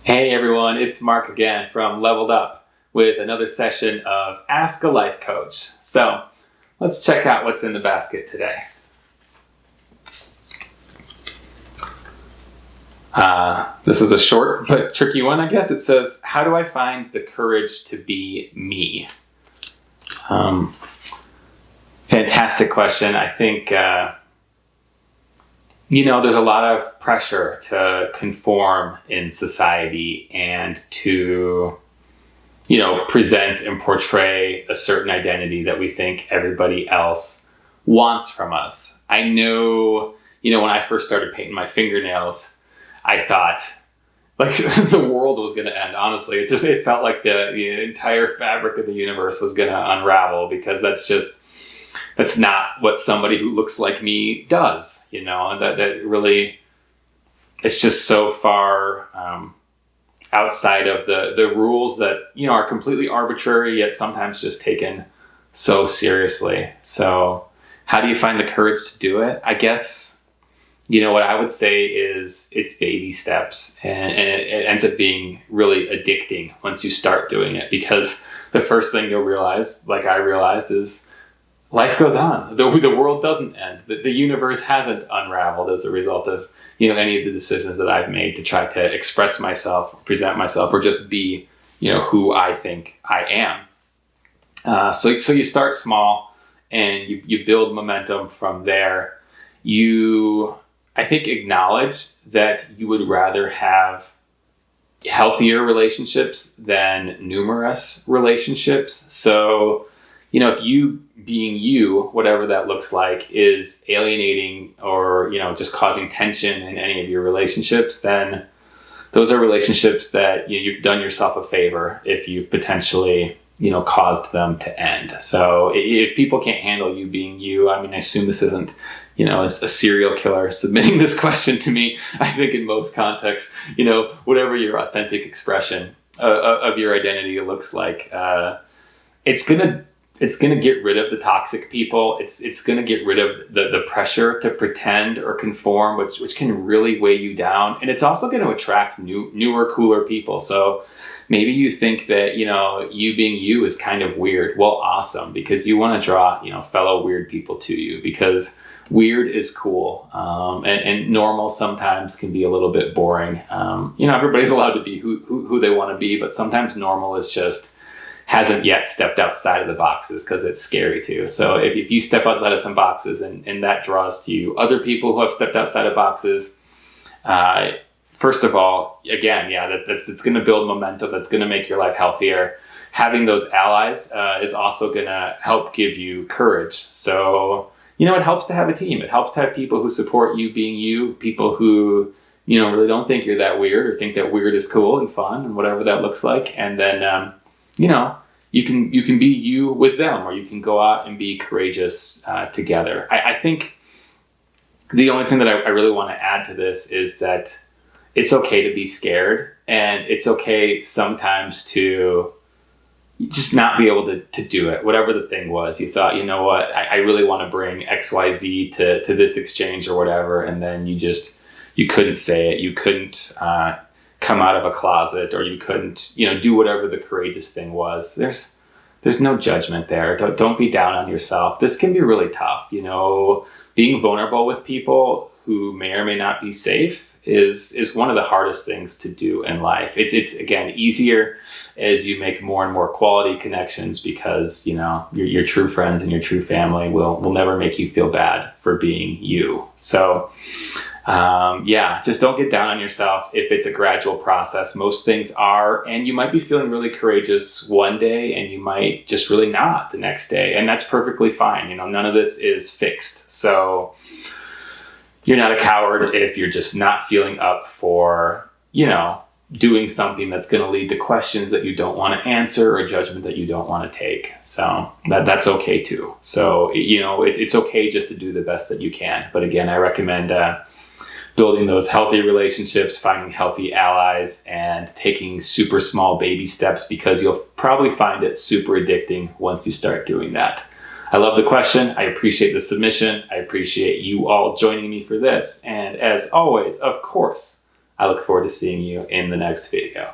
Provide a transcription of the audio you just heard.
Hey everyone, it's Mark again from Leveled Up with another session of Ask a Life Coach. So let's check out what's in the basket today. This is a short but tricky one, I guess. It says, how do I find the courage to be me? Fantastic question. I think, there's a lot of pressure to conform in society and to present and portray a certain identity that we think everybody else wants from us. I know, when I first started painting my fingernails, I thought like the world was going to end. Honestly, it felt like the entire fabric of the universe was going to unravel, because that's not what somebody who looks like me does, and that really, it's just so far outside of the rules that, are completely arbitrary, yet sometimes just taken so seriously. So how do you find the courage to do it? I guess, what I would say is it's baby steps, and it ends up being really addicting once you start doing it, because the first thing you'll realize, like I realized, is life goes on. The world doesn't end. The universe hasn't unraveled as a result of any of the decisions that I've made to try to express myself, present myself, or just be who I think I am. So you start small and you build momentum from there. I think, acknowledge that you would rather have healthier relationships than numerous relationships. So if you being you, whatever that looks like, is alienating or, just causing tension in any of your relationships, then those are relationships that you've done yourself a favor if you've potentially, caused them to end. So if people can't handle you being you, I assume this isn't, a serial killer submitting this question to me. I think in most contexts, whatever your authentic expression of your identity looks like, it's going to get rid of the toxic people. It's going to get rid of the pressure to pretend or conform, which can really weigh you down. And it's also going to attract newer, cooler people. So maybe you think that, you being you is kind of weird. Well, awesome, because you want to draw, fellow weird people to you, because weird is cool. And normal sometimes can be a little bit boring. Everybody's allowed to be who they want to be, but sometimes normal is just hasn't yet stepped outside of the boxes because it's scary too. So if you step outside of some boxes and that draws to you other people who have stepped outside of boxes, first of all, again, that's going to build momentum. That's going to make your life healthier. Having those allies is also going to help give you courage. So, it helps to have a team. It helps to have people who support you being you, people who, really don't think you're that weird or think that weird is cool and fun and whatever that looks like. And then, you can be you with them, or you can go out and be courageous together. I think the only thing that I really want to add to this is that it's okay to be scared, and it's okay sometimes to just not be able to do it. Whatever the thing was, you thought, I really want to bring XYZ to this exchange or whatever, and then you couldn't say it. You couldn't come out of a closet, or you couldn't, do whatever the courageous thing was. There's no judgment there. Don't be down on yourself. This can be really tough. Being vulnerable with people who may or may not be safe is one of the hardest things to do in life. It's again easier as you make more and more quality connections, because your true friends and your true family will never make you feel bad for being you. So just don't get down on yourself if it's a gradual process. Most things are, and you might be feeling really courageous one day and you might just really not the next day, and that's perfectly fine. None of this is fixed. So you're not a coward if you're just not feeling up for, doing something that's going to lead to questions that you don't want to answer or judgment that you don't want to take. So that's okay too. So, it's okay just to do the best that you can. But again, I recommend building those healthy relationships, finding healthy allies, and taking super small baby steps, because you'll probably find it super addicting once you start doing that. I love the question. I appreciate the submission. I appreciate you all joining me for this. And as always, of course, I look forward to seeing you in the next video.